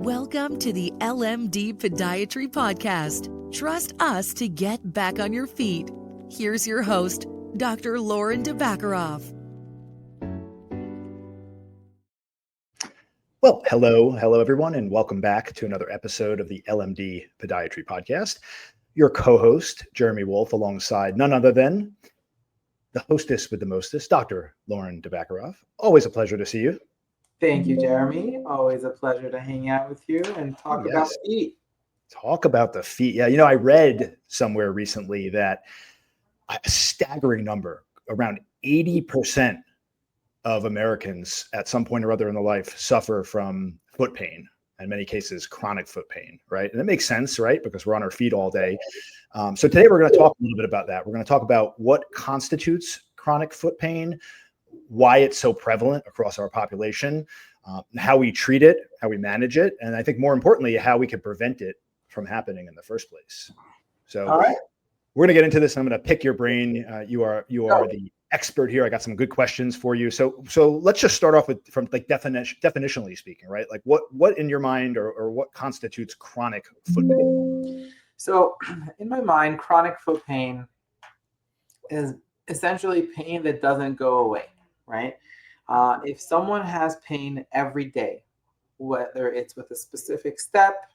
Welcome to the LMD Podiatry Podcast. Trust us to get back on your feet. Here's your host, Dr. Lauren DeBaccaroff. Well, hello everyone, and welcome back to another episode of the LMD Podiatry Podcast. Your co-host, Jeremy Wolf, alongside none other than the hostess with the mostest, Dr. Lauren DeBaccaroff. Always a pleasure to see you. Thank you, Jeremy. Always a pleasure to hang out with you and talk about feet. Talk about the feet. Yeah, I read somewhere recently that a staggering number, around 80% of Americans at some point or other in their life suffer from foot pain, in many cases chronic foot pain, right? And it makes sense, right? Because we're on our feet all day. So today we're going to talk a little bit about that. We're going to talk about what constitutes chronic foot pain, why it's so prevalent across our population, how we treat it, how we manage it, and I think more importantly, how we can prevent it from happening in the first place. So all right, we're going to get into this. I'm going to pick your brain. You are the expert here. I got some good questions for you. So let's just start off from like definitionally speaking, right? Like what in your mind or what constitutes chronic foot pain? So in my mind, chronic foot pain is essentially pain that doesn't go away, right? If someone has pain every day, whether it's with a specific step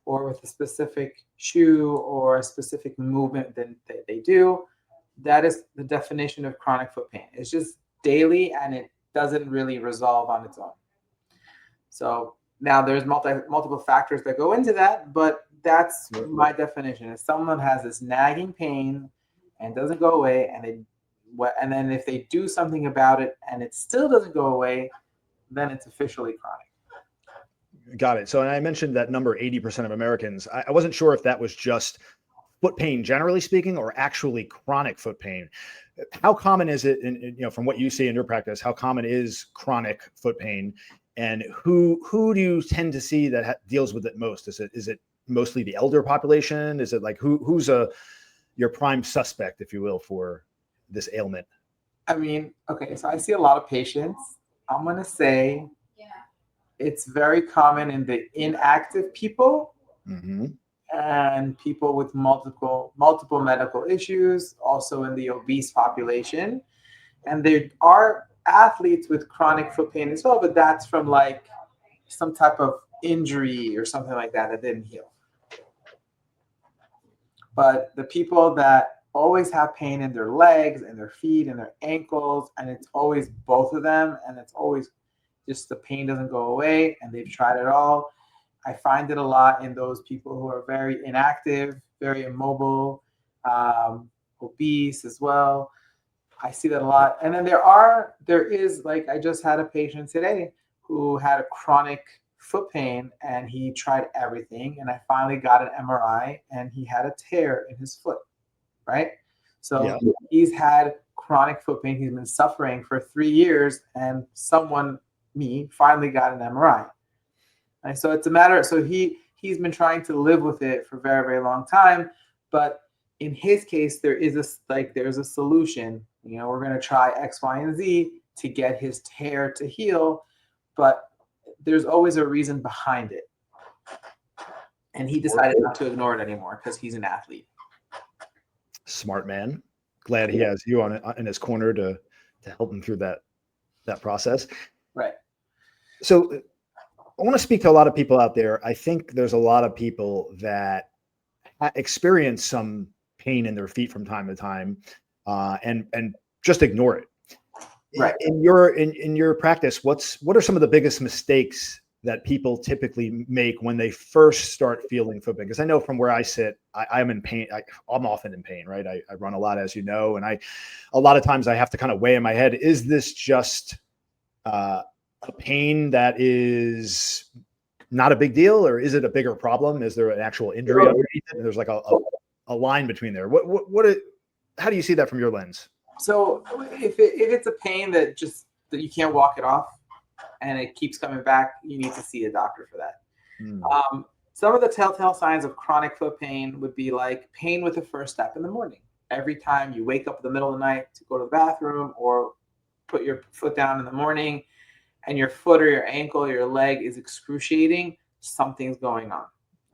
or with a specific shoe or a specific movement that they do, that is the definition of chronic foot pain. It's just daily and it doesn't really resolve on its own. So now there's multiple factors that go into that, but that's my definition. If someone has this nagging pain and doesn't go away, and then if they do something about it and it still doesn't go away, then it's officially chronic. Got it. So, and I mentioned that number, 80% of Americans. I wasn't sure if that was just foot pain, generally speaking, or actually chronic foot pain. How common is it, from what you see in your practice, how common is chronic foot pain, and who do you tend to see that deals with it most? Is it mostly the elder population? Is it like who's your prime suspect, if you will, for this ailment? I mean, okay, so I see a lot of patients. I'm going to say it's very common in the inactive people and people with multiple medical issues, also in the obese population. And there are athletes with chronic foot pain as well, but that's from like some type of injury or something like that didn't heal. But the people that always have pain in their legs and their feet and their ankles, and it's always both of them, and it's always just the pain doesn't go away, and they've tried it all. I find it a lot in those people who are very inactive, very immobile, obese as well. I see that a lot. And then there is, like, I just had a patient today who had a chronic foot pain, and he tried everything, and I finally got an MRI, and he had a tear in his foot, right? So he's had chronic foot pain. He's been suffering for 3 years, and me finally got an MRI. And so it's a matter. So he's been trying to live with it for a very, very long time. But in his case, there's a solution. We're going to try X, Y, and Z to get his tear to heal, but there's always a reason behind it. And he decided not to ignore it anymore because he's an athlete. Smart man. Glad he has you in his corner to help him through that process. Right. So I want to speak to a lot of people out there. I think there's a lot of people that experience some pain in their feet from time to time, and just ignore it. Right. In your practice, what are some of the biggest mistakes that people typically make when they first start feeling foot pain? Because I know from where I sit, I'm in pain. I'm often in pain, right? I run a lot, as you know, and a lot of times I have to kind of weigh in my head, is this just a pain that is not a big deal, or is it a bigger problem? Is there an actual injury underneath it? And there's like a line between there. How do you see that from your lens? So if it's a pain that you can't walk it off and it keeps coming back, you need to see a doctor for that. Some of the telltale signs of chronic foot pain would be like pain with the first step in the morning. Every time you wake up in the middle of the night to go to the bathroom or put your foot down in the morning, and your foot or your ankle or your leg is excruciating, something's going on.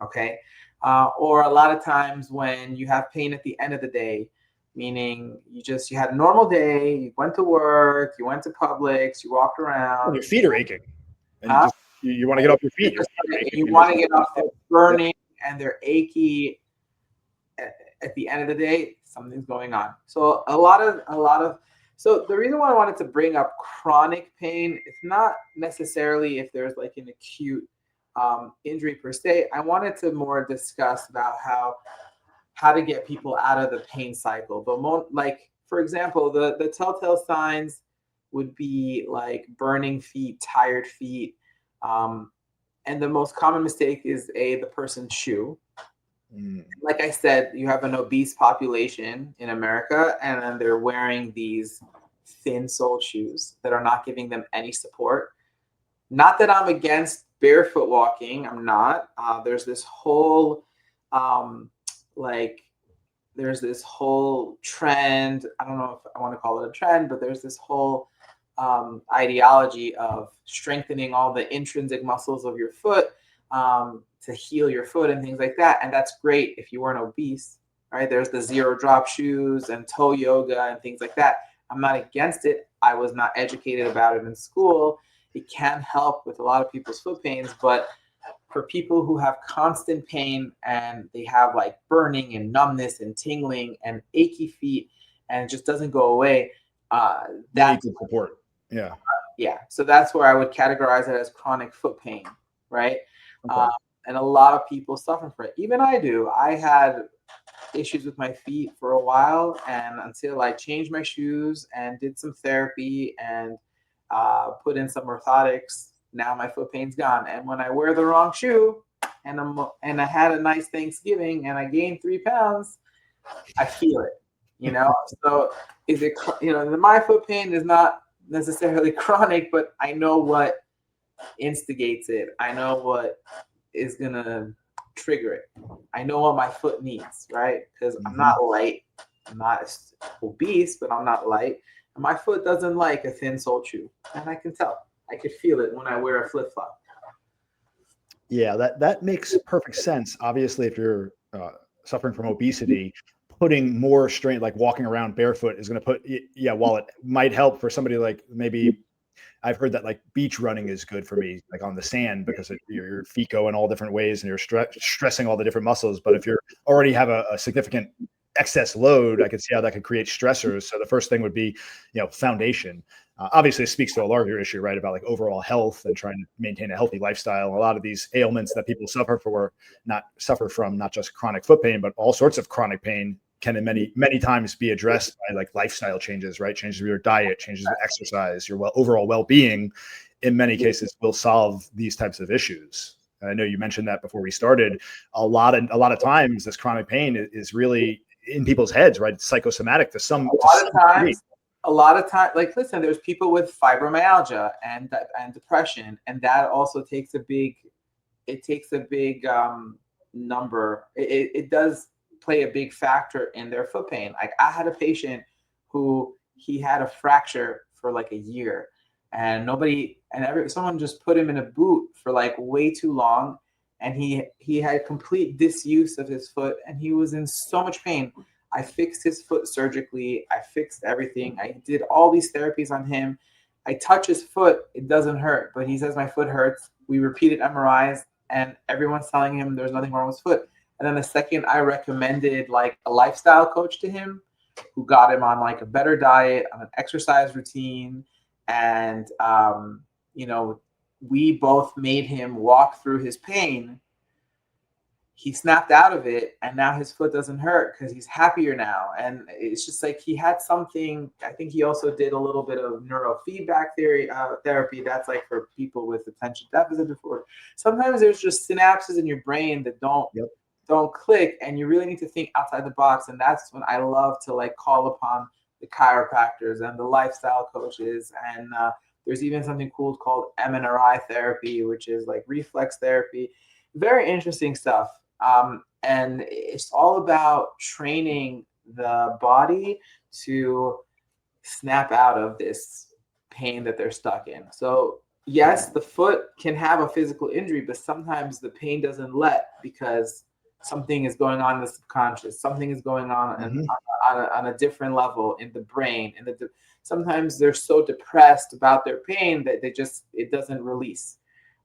Okay. Or a lot of times when you have pain at the end of the day, meaning you had a normal day, you went to work, you went to Publix, you walked And around. your feet are aching, and Huh? you want to get off your feet. Your feet are aching, You and want to you're get off, they're burning and they're achy. At the end of the day, something's going on. So so the reason why I wanted to bring up chronic pain, it's not necessarily if there's like an acute injury per se. I wanted to more discuss about how to get people out of the pain cycle. But like, for example, the telltale signs would be like burning feet, tired feet, and the most common mistake is the person's shoe. Like I said, you have an obese population in America, and then they're wearing these thin-soled shoes that are not giving them any support. Not that I'm against barefoot walking. I'm not. There's this whole like there's this whole trend. I don't know if I want to call it a trend, but there's this whole ideology of strengthening all the intrinsic muscles of your foot to heal your foot and things like that. And that's great if you weren't obese, right? There's the zero drop shoes and toe yoga and things like that. I'm not against it. I was not educated about it in school. It can help with a lot of people's foot pains, but for people who have constant pain and they have like burning and numbness and tingling and achy feet and it just doesn't go away, that's support. Yeah. So that's where I would categorize it as chronic foot pain, right? Okay. And a lot of people suffer from it. Even I do. I had issues with my feet for a while, and until I changed my shoes and did some therapy and put in some orthotics, now my foot pain's gone. And when I wear the wrong shoe and I had a nice Thanksgiving and I gained 3 pounds, I feel it, So is it, my foot pain is not necessarily chronic, but I know what instigates it. I know what is gonna trigger it. I know what my foot needs, right? Because I'm not light, I'm not obese, but I'm not light. And my foot doesn't like a thin sole shoe. And I can tell. I could feel it when I wear a flip flop. Yeah, that makes perfect sense. Obviously, if you're suffering from obesity, putting more strain, like walking around barefoot, is going to put, while it might help for somebody like maybe, I've heard that like beach running is good for me, like on the sand, because your feet go in all different ways and you're stressing all the different muscles. But if you already have a significant excess load, I could see how that could create stressors. So the first thing would be, foundation. Obviously, it speaks to a larger issue, right, about like overall health and trying to maintain a healthy lifestyle. A lot of these ailments that people suffer from, not just chronic foot pain, but all sorts of chronic pain, can in many times be addressed by like lifestyle changes, right? Changes of your diet, changes of exercise, your overall well-being, in many cases will solve these types of issues. And I know you mentioned that before we started. A lot of times this chronic pain is really in people's heads, right? It's psychosomatic to some degree. A lot of times, like, listen, there's people with fibromyalgia and depression, and that also takes a big number. It does play a big factor in their foot pain. Like, I had a patient who he had a fracture for like a year, and someone just put him in a boot for like way too long, and he had complete disuse of his foot, and he was in so much pain. I fixed his foot surgically. I fixed everything. I did all these therapies on him. I touch his foot, it doesn't hurt, but he says my foot hurts. We repeated MRIs, and everyone's telling him there's nothing wrong with his foot. And then the second I recommended like a lifestyle coach to him, who got him on like a better diet, on an exercise routine, and we both made him walk through his pain. He snapped out of it, and now his foot doesn't hurt because he's happier now. And it's just like he had something. I think he also did a little bit of neurofeedback therapy. That's like for people with attention deficit disorder. Sometimes there's just synapses in your brain that don't click, and you really need to think outside the box. And that's when I love to like call upon the chiropractors and the lifestyle coaches. And there's even something cool called MRI therapy, which is like reflex therapy. Very interesting stuff. And it's all about training the body to snap out of this pain that they're stuck in. So yes, the foot can have a physical injury, but sometimes the pain doesn't let because something is going on in the subconscious. Something is going on Hmm. on a different level in the brain. And sometimes they're so depressed about their pain that it doesn't release.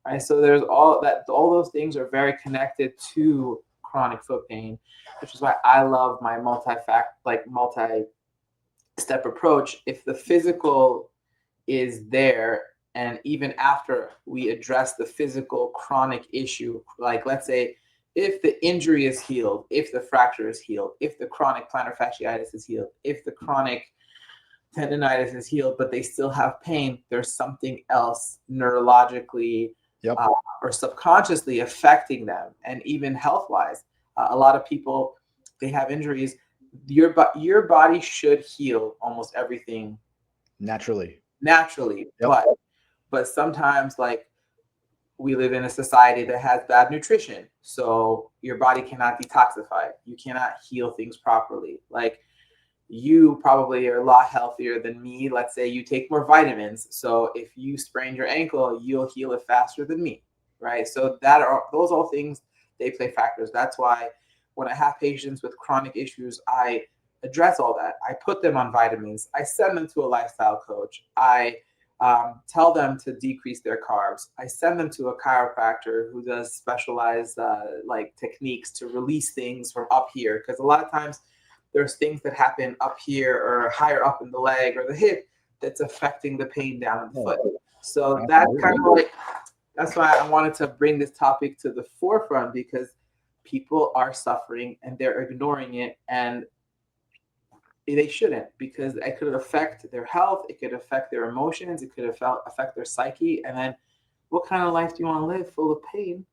Right. So there's all those things are very connected to chronic foot pain, which is why I love my multi-step approach. If the physical is there, and even after we address the physical chronic issue, like let's say if the injury is healed, if the fracture is healed, if the chronic plantar fasciitis is healed, if the chronic tendonitis is healed, but they still have pain, there's something else neurologically Yep. uh, or subconsciously affecting them. And even health wise, a lot of people, they have injuries. Your body should heal almost everything Naturally. naturally, Yep. but sometimes, like, we live in a society that has bad nutrition, so your body cannot detoxify, you cannot heal things properly. Like, you probably are a lot healthier than me. Let's say you take more vitamins, so if you sprain your ankle, you'll heal it faster than me, right? So those all things, they play factors. That's why when I have patients with chronic issues, I address all that. I put them on vitamins, I send them to a lifestyle coach, I tell them to decrease their carbs, I send them to a chiropractor who does specialized like techniques to release things from up here, because a lot of times there's things that happen up here or higher up in the leg or the hip that's affecting the pain down in the foot. So that's kind Absolutely. of like, that's why I wanted to bring this topic to the forefront, because people are suffering and they're ignoring it, and they shouldn't, because it could affect their health, it could affect their emotions, it could affect their psyche. And then what kind of life do you want to live full of pain?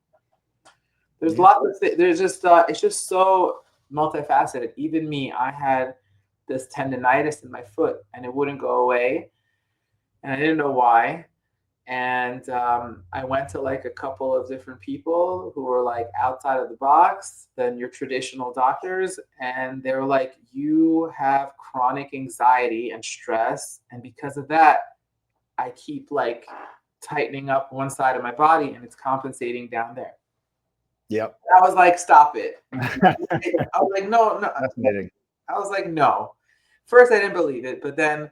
There's Yeah. lots of there's just it's just so multifaceted. Even me, I had this tendonitis in my foot and it wouldn't go away, and I didn't know why. And I went to like a couple of different people who were like outside of the box than your traditional doctors, and they were like, "You have chronic anxiety and stress, and because of that, I keep like tightening up one side of my body, and it's compensating down there." Yep. I was like, "Stop it." I was like, "No, no." Fascinating. I was like, "No." First, I didn't believe it, but then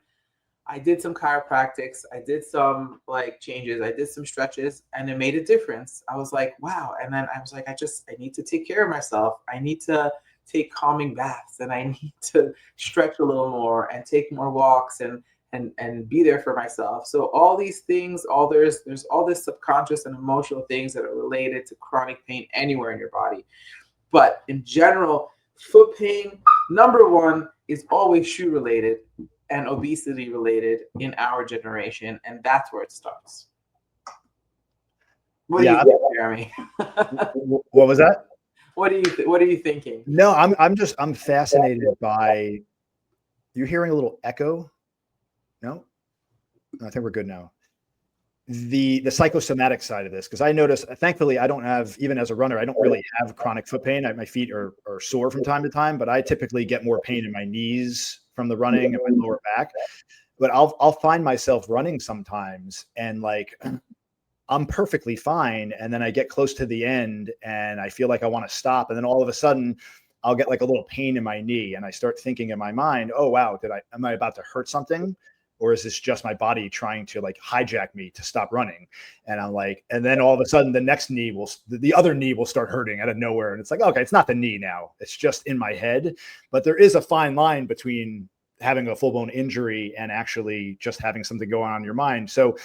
I did some chiropractics, I did some like changes, I did some stretches, and it made a difference. I was like, wow. And then I was like, I need to take care of myself. I need to take calming baths, and I need to stretch a little more and take more walks, and be there for myself. So all these things, there's all this subconscious and emotional things that are related to chronic pain anywhere in your body. But in general, foot pain, number one, is always shoe related and obesity related in our generation, and that's where it starts. What do you Yeah. think, Jeremy? What was that? What are you thinking? No, I'm fascinated by, you're hearing a little echo. No, I think we're good now. The psychosomatic side of this, because I notice, thankfully, I don't have, even as a runner, I don't really have chronic foot pain. My feet are sore from time to time, but I typically get more pain in my knees from the running and my lower back. But I'll find myself running sometimes, and like I'm perfectly fine, and then I get close to the end and I feel like I want to stop, and then all of a sudden I'll get like a little pain in my knee, and I start thinking in my mind, oh wow, am I about to hurt something, or is this just my body trying to like hijack me to stop running? And I'm like, and then all of a sudden the other knee will start hurting out of nowhere, and it's like, okay, it's not the knee now, it's just in my head. But there is a fine line between having a full-blown injury and actually just having something going on in your mind. So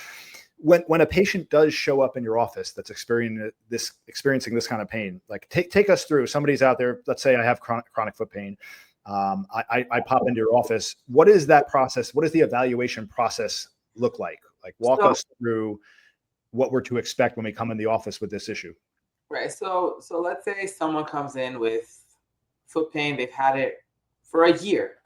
when a patient does show up in your office that's experiencing this kind of pain, like take us through. Somebody's out there, let's say I have chronic foot pain. I pop into your office. What is that process? What does the evaluation process look like? Like, walk us through what we're to expect when we come in the office with this issue. Right. So let's say someone comes in with foot pain. They've had it for a year,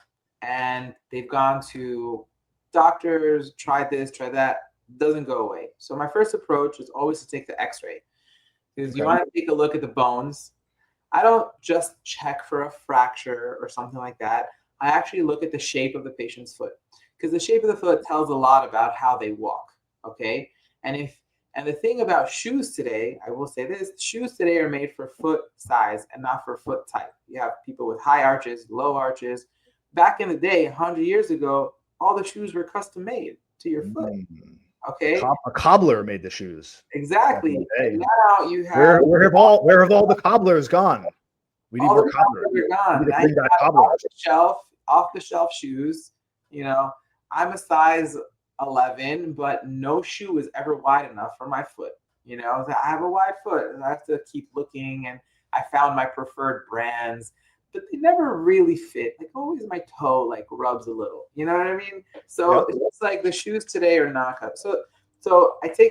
and they've gone to doctors, tried this, tried that, doesn't go away. So my first approach is always to take the X-ray, because you Okay. want to take a look at the bones. I don't just check for a fracture or something like that. I actually look at the shape of the patient's foot, because the shape of the foot tells a lot about how they walk. Okay. And the thing about shoes today, I will say this, shoes today are made for foot size and not for foot type. You have people with high arches, low arches. Back in the day, 100 years ago, all the shoes were custom made to your foot. Okay. A cobbler made the shoes. Exactly. And now you have where have all the cobblers gone? We need more cobblers. We need to bring back cobblers. Off the shelf shoes. You know, I'm a size 11, but no shoe is ever wide enough for my foot. You know, I have a wide foot and I have to keep looking, and I found my preferred brands, but they never really fit. Like always my toe like rubs a little, you know what I mean? So it's like the shoes today are not cut. So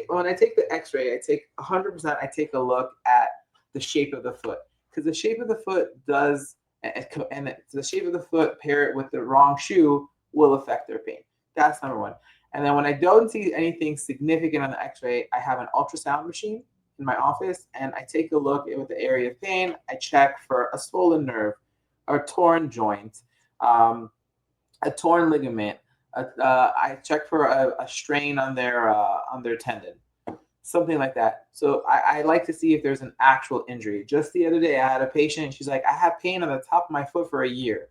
when I take the x-ray, I take 100%, I take a look at the shape of the foot, because the shape of the foot does, and the shape of the foot pair it with the wrong shoe will affect their pain. That's number one. And then when I don't see anything significant on the x-ray, I have an ultrasound machine in my office, and I take a look at the area of pain. I check for a swollen nerve, a torn joint, a torn ligament. I check for a strain on their tendon, something like that. So I like to see if there's an actual injury. Just the other day, I had a patient. She's like, I had pain on the top of my foot for a year,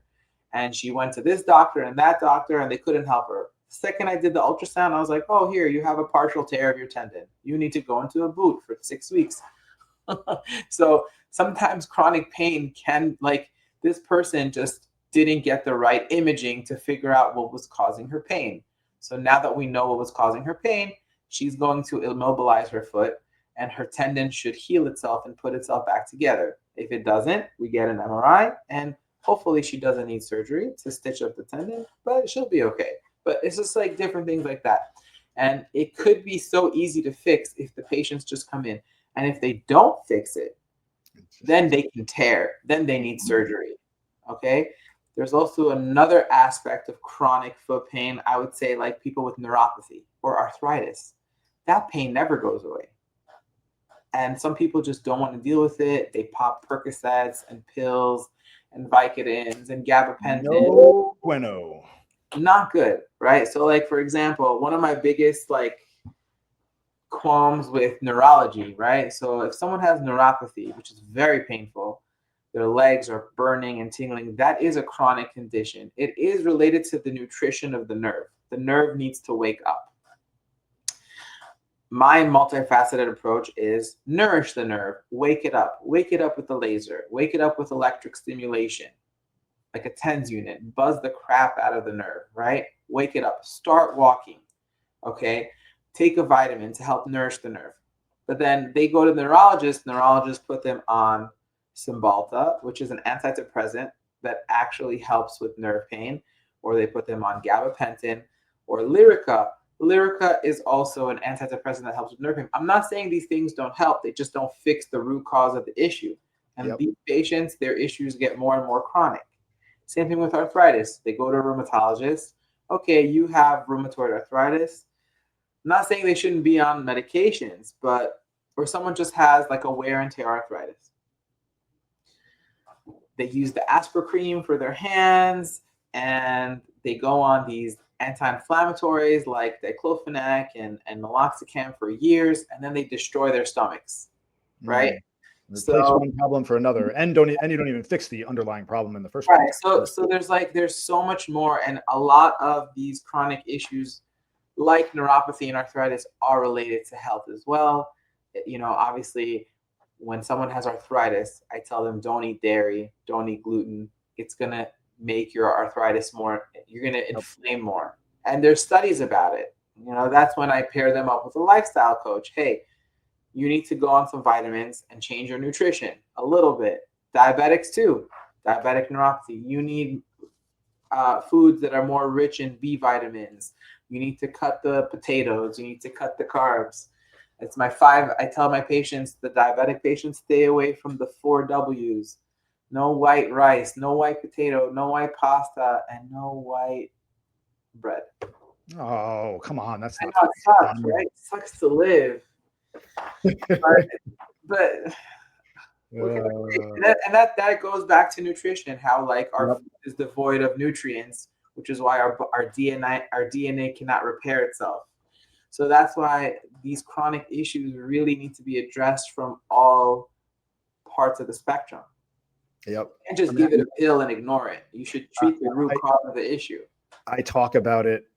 and she went to this doctor and that doctor, and they couldn't help her. The second I did the ultrasound, I was like, oh, here, you have a partial tear of your tendon. You need to go into a boot for 6 weeks. So sometimes chronic pain can, like, this person just didn't get the right imaging to figure out what was causing her pain. So now that we know what was causing her pain, she's going to immobilize her foot, and her tendon should heal itself and put itself back together. If it doesn't, we get an MRI, and hopefully she doesn't need surgery to stitch up the tendon, but she'll be okay. But it's just like different things like that. And it could be so easy to fix if the patients just come in. And if they don't fix it, then they can tear. Then they need surgery. Okay? There's also another aspect of chronic foot pain, I would say, like people with neuropathy or arthritis. That pain never goes away. And some people just don't want to deal with it. They pop Percocets and pills and Vicodins and gabapentin. No bueno. Not good, right? So, like, for example, one of my biggest like qualms with neurology, right? So if someone has neuropathy, which is very painful, their legs are burning and tingling, that is a chronic condition. It is related to the nutrition of the nerve. The nerve needs to wake up. My multifaceted approach is nourish the nerve, wake it up with the laser, wake it up with electric stimulation, like a TENS unit, buzz the crap out of the nerve, right? Wake it up, start walking, okay? Take a vitamin to help nourish the nerve. But then they go to the neurologist put them on Cymbalta, which is an antidepressant that actually helps with nerve pain, or they put them on gabapentin or Lyrica. Lyrica is also an antidepressant that helps with nerve pain. I'm not saying these things don't help, they just don't fix the root cause of the issue. And these patients, their issues get more and more chronic. Same thing with arthritis. They go to a rheumatologist. Okay, you have rheumatoid arthritis. I'm not saying they shouldn't be on medications, or someone just has like a wear and tear arthritis. They use the Aspercreme for their hands, and they go on these anti-inflammatories like diclofenac and meloxicam for years, and then they destroy their stomachs, right? Replace one problem for another, and you don't even fix the underlying problem in the first place. Right. So there's so much more, and a lot of these chronic issues, like neuropathy and arthritis, are related to health as well. You know, obviously, when someone has arthritis, I tell them don't eat dairy, don't eat gluten. It's gonna make your arthritis more. You're gonna inflame more, and there's studies about it. You know, that's when I pair them up with a lifestyle coach. Hey, you need to go on some vitamins and change your nutrition a little bit. Diabetics too, diabetic neuropathy. You need foods that are more rich in B vitamins. You need to cut the potatoes. You need to cut the carbs. It's my 5. I tell my patients, the diabetic patients, stay away from the 4 W's. No white rice, no white potato, no white pasta, and no white bread. Oh, come on. That's not it sucks, right? It sucks to live. but that goes back to nutrition, how like our food is devoid of nutrients, which is why our DNA cannot repair itself. So that's why these chronic issues really need to be addressed from all parts of the spectrum. Yep. And just give it a pill and ignore it. You should treat the root cause of the issue. I talk about it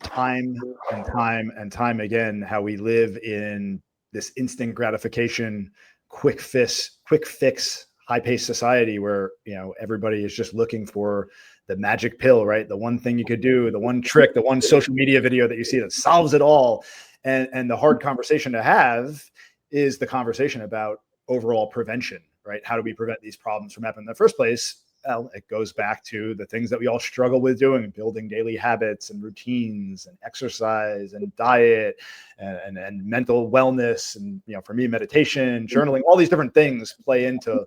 time and time and time again, how we live in this instant gratification, quick fix, high-paced society where, everybody is just looking for the magic pill, right? The one thing you could do, the one trick, the one social media video that you see that solves it all. And the hard conversation to have is the conversation about overall prevention, right? How do we prevent these problems from happening in the first place? Well, it goes back to the things that we all struggle with doing, building daily habits and routines and exercise and diet and mental wellness. And, for me, meditation, journaling, all these different things play into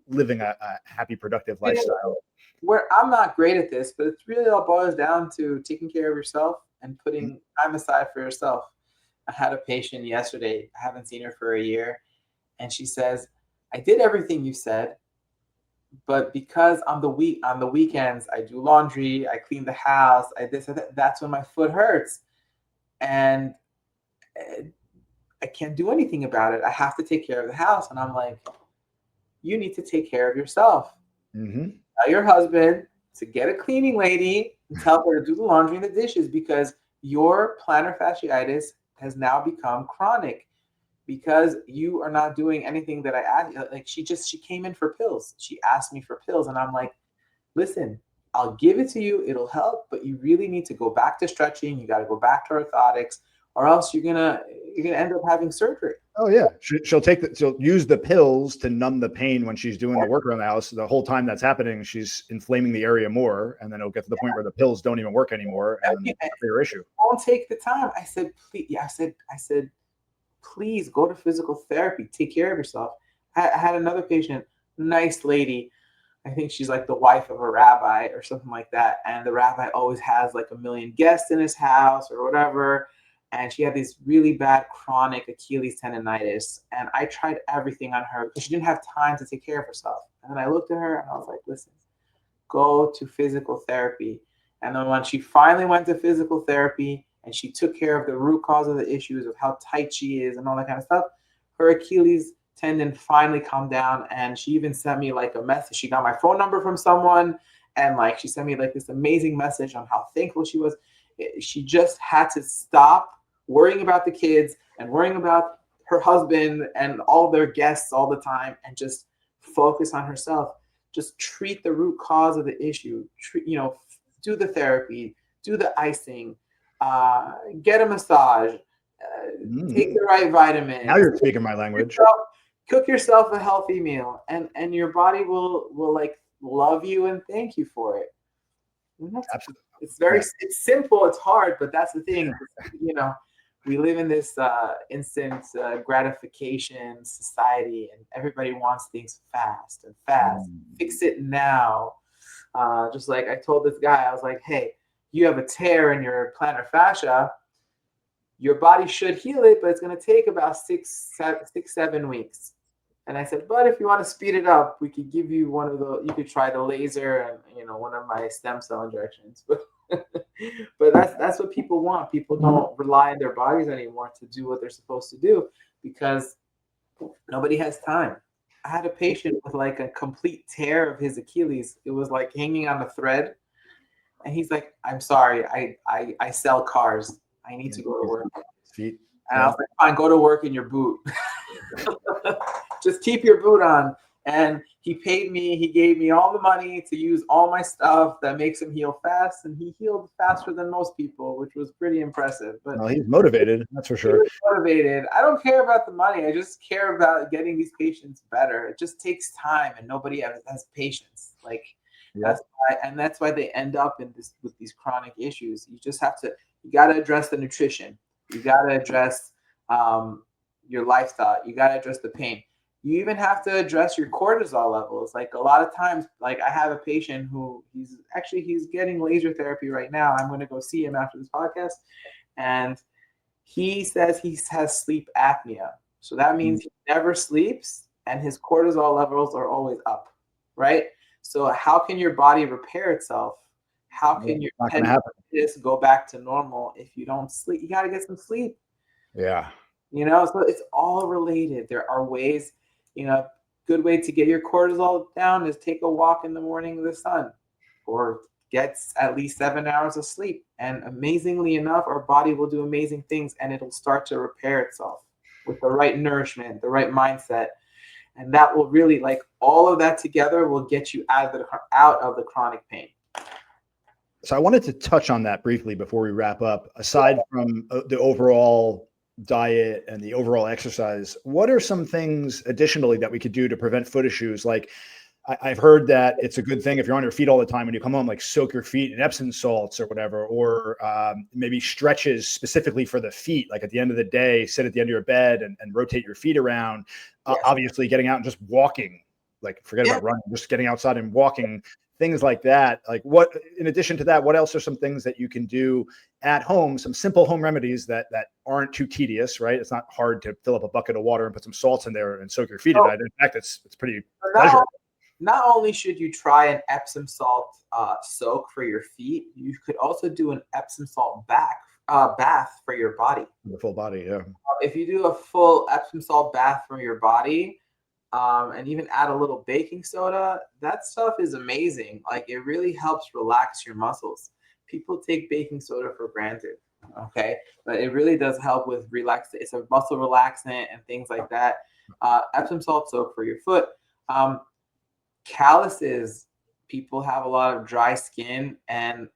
living a happy, productive lifestyle. Where I'm not great at this, but it's really all boils down to taking care of yourself and putting time aside for yourself. I had a patient yesterday, I haven't seen her for a year, and she says, I did everything you said, but because on the weekends I do laundry, I clean the house, that's when my foot hurts, and I can't do anything about it. I have to take care of the house. And I'm like, you need to take care of yourself. Tell your husband to get a cleaning lady and tell her to do the laundry and the dishes, because your plantar fasciitis has now become chronic because you are not doing anything that I asked. Like she came in for pills. She asked me for pills, and I'm like, listen, I'll give it to you. It'll help, but you really need to go back to stretching. You got to go back to orthotics, or else you're gonna end up having surgery. Oh yeah, she'll use the pills to numb the pain when she's doing the work around the house. The whole time that's happening, she's inflaming the area more, and then it'll get to the point where the pills don't even work anymore, and it's a bigger issue. Don't take the time. I said, please. Yeah, I said, please go to physical therapy. Take care of yourself. I had another patient, nice lady. I think she's like the wife of a rabbi or something like that, and the rabbi always has like a million guests in his house or whatever. And she had this really bad chronic Achilles tendonitis. And I tried everything on her because she didn't have time to take care of herself. And then I looked at her and I was like, listen, go to physical therapy. And then when she finally went to physical therapy and she took care of the root cause of the issues of how tight she is and all that kind of stuff, her Achilles tendon finally calmed down. And she even sent me like a message. She got my phone number from someone. And like she sent me like this amazing message on how thankful she was. She just had to stop worrying about the kids and worrying about her husband and all their guests all the time and just focus on herself. Just treat the root cause of the issue. Do the therapy, do the icing, get a massage, take the right vitamins. Now you're speaking my language. Cook yourself a healthy meal, and your body will like love you and thank you for it. Absolutely. It's simple, it's hard, but that's the thing. We live in this instant gratification society, and everybody wants things fast. Fix it now. Just like I told this guy, I was like, hey, you have a tear in your plantar fascia. Your body should heal it, but it's going to take about 7 weeks. And I said, but if you want to speed it up, we could give you you could try the laser and, one of my stem cell injections. But that's what people want. People don't rely on their bodies anymore to do what they're supposed to do because nobody has time. I had a patient with like a complete tear of his Achilles. It was like hanging on a thread. And he's like, I'm sorry, I sell cars. I need to go to work. And I was like, fine, go to work in your boot. Just keep your boot on. And he paid me. He gave me all the money to use all my stuff that makes him heal fast. And he healed faster than most people, which was pretty impressive. But he's motivated. That's for sure. He's motivated. I don't care about the money. I just care about getting these patients better. It just takes time, and nobody has patience. That's why they end up with these chronic issues. You got to address the nutrition. You got to address your lifestyle. You got to address the pain. You even have to address your cortisol levels. Like a lot of times, like I have a patient who he's getting laser therapy right now. I'm going to go see him after this podcast. And he says he has sleep apnea. So that means he never sleeps and his cortisol levels are always up, right? So how can your body repair itself? How can your Not going to happen. tendonitis go back to normal if you don't sleep? You got to get some sleep. Yeah. So it's all related. There are ways, good way to get your cortisol down is take a walk in the morning in the sun or get at least 7 hours of sleep. And amazingly enough, our body will do amazing things and it'll start to repair itself with the right nourishment, the right mindset. And that will really, like, all of that together will get you out of the chronic pain. So I wanted to touch on that briefly before we wrap up. Aside from the overall diet and the overall exercise, what are some things additionally that we could do to prevent foot issues? Like, I've heard that it's a good thing if you're on your feet all the time when you come home, like soak your feet in Epsom salts or whatever, or maybe stretches specifically for the feet. Like at the end of the day, sit at the end of your bed and rotate your feet around. Yes. Obviously getting out and just walking, like forget about running, just getting outside and walking, things like that. Like what, in addition to that, what else are some things that you can do at home, some simple home remedies that aren't too tedious, right? It's not hard to fill up a bucket of water and put some salts in there and soak your feet at night. In fact, it's pretty pleasurable. Not only should you try an Epsom salt soak for your feet, you could also do an Epsom salt bath for your body. The full body, yeah. If you do a full Epsom salt bath for your body, and even add a little baking soda, that stuff is amazing. Like, it really helps relax your muscles. People take baking soda for granted, okay? But it really does help with it's a muscle relaxant and things like that. Epsom salt soak for your foot. Calluses, people have a lot of dry skin, and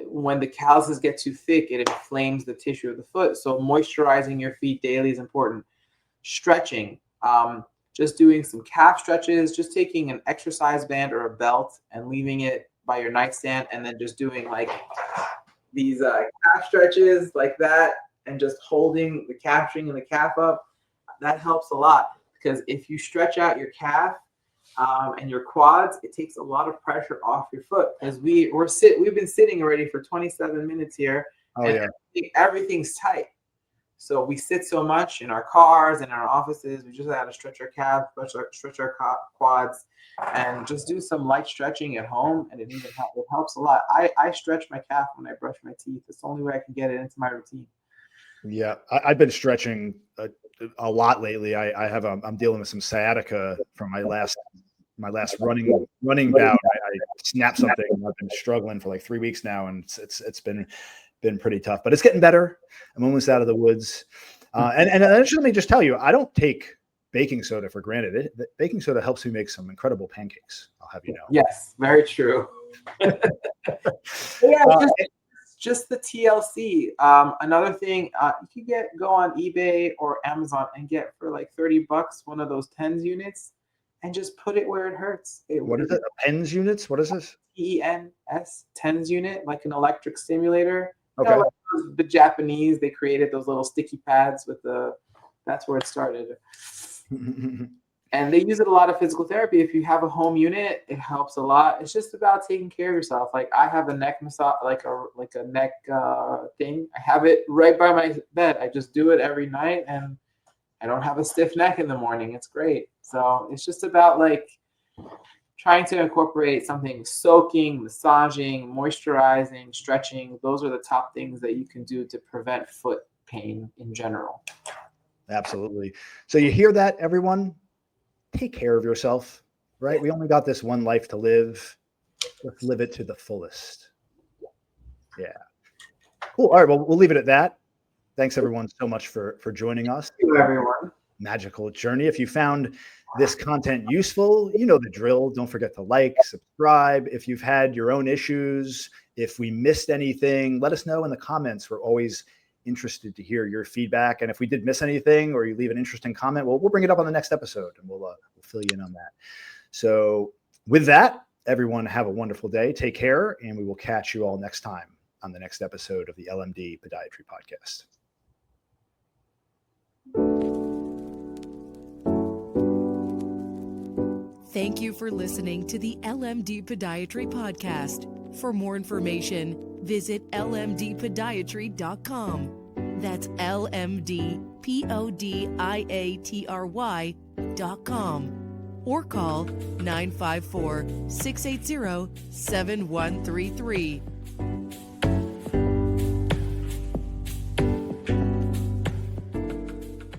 when the calluses get too thick, it inflames the tissue of the foot. So moisturizing your feet daily is important. Stretching, just doing some calf stretches, just taking an exercise band or a belt and leaving it by your nightstand, and then just doing like these calf stretches like that, and just holding the hamstring and the calf up. That helps a lot, because if you stretch out your calf and your quads, it takes a lot of pressure off your foot, because we've been sitting already for 27 minutes here. Everything's tight. So we sit so much in our cars and our offices. We just had to stretch our calves, stretch our quads, and just do some light stretching at home. And it helps a lot. I stretch my calf when I brush my teeth. It's the only way I can get it into my routine. Yeah, I've been stretching a lot lately. I'm dealing with some sciatica from my last running bout. I snapped something. I've been struggling for like 3 weeks now, and it's been pretty tough, but it's getting better. I'm almost out of the woods. And let me just tell you, I don't take baking soda for granted. Baking soda helps me make some incredible pancakes, I'll have you know. Yes, very true. Just the TLC. Another thing, you can go on eBay or Amazon and get for like $30 one of those TENS units, and just put it where it hurts. What is it? TENS units? What is this? TENS, TENS unit, like an electric stimulator. Okay. Like the Japanese, they created those little sticky pads that's where it started. And they use it a lot of physical therapy. If you have a home unit, it helps a lot. It's just about taking care of yourself. Like, I have a neck massage, like a neck thing. I have it right by my bed. I just do it every night, and I don't have a stiff neck in the morning. It's great. So it's just about like trying to incorporate something: soaking, massaging, moisturizing, stretching. Those are the top things that you can do to prevent foot pain in general. Absolutely. So you hear that, everyone? Take care of yourself, right? We only got this one life to live. Let's live it to the fullest. Yeah. Cool. All right. Well, we'll leave it at that. Thanks, everyone, so much for joining us. Thank you, everyone. Magical journey. If you found this content useful, you know the drill. Don't forget to like, subscribe. If you've had your own issues, if we missed anything, let us know in the comments. We're always interested to hear your feedback. And if we did miss anything, or you leave an interesting comment, we'll bring it up on the next episode, and we'll fill you in on that. So with that, everyone, have a wonderful day. Take care, and we will catch you all next time on the next episode of the LMD Podiatry Podcast. Thank you for listening to the LMD Podiatry Podcast. For more information, visit lmdpodiatry.com. That's lmdpodiatry.com. or call 954-680-7133.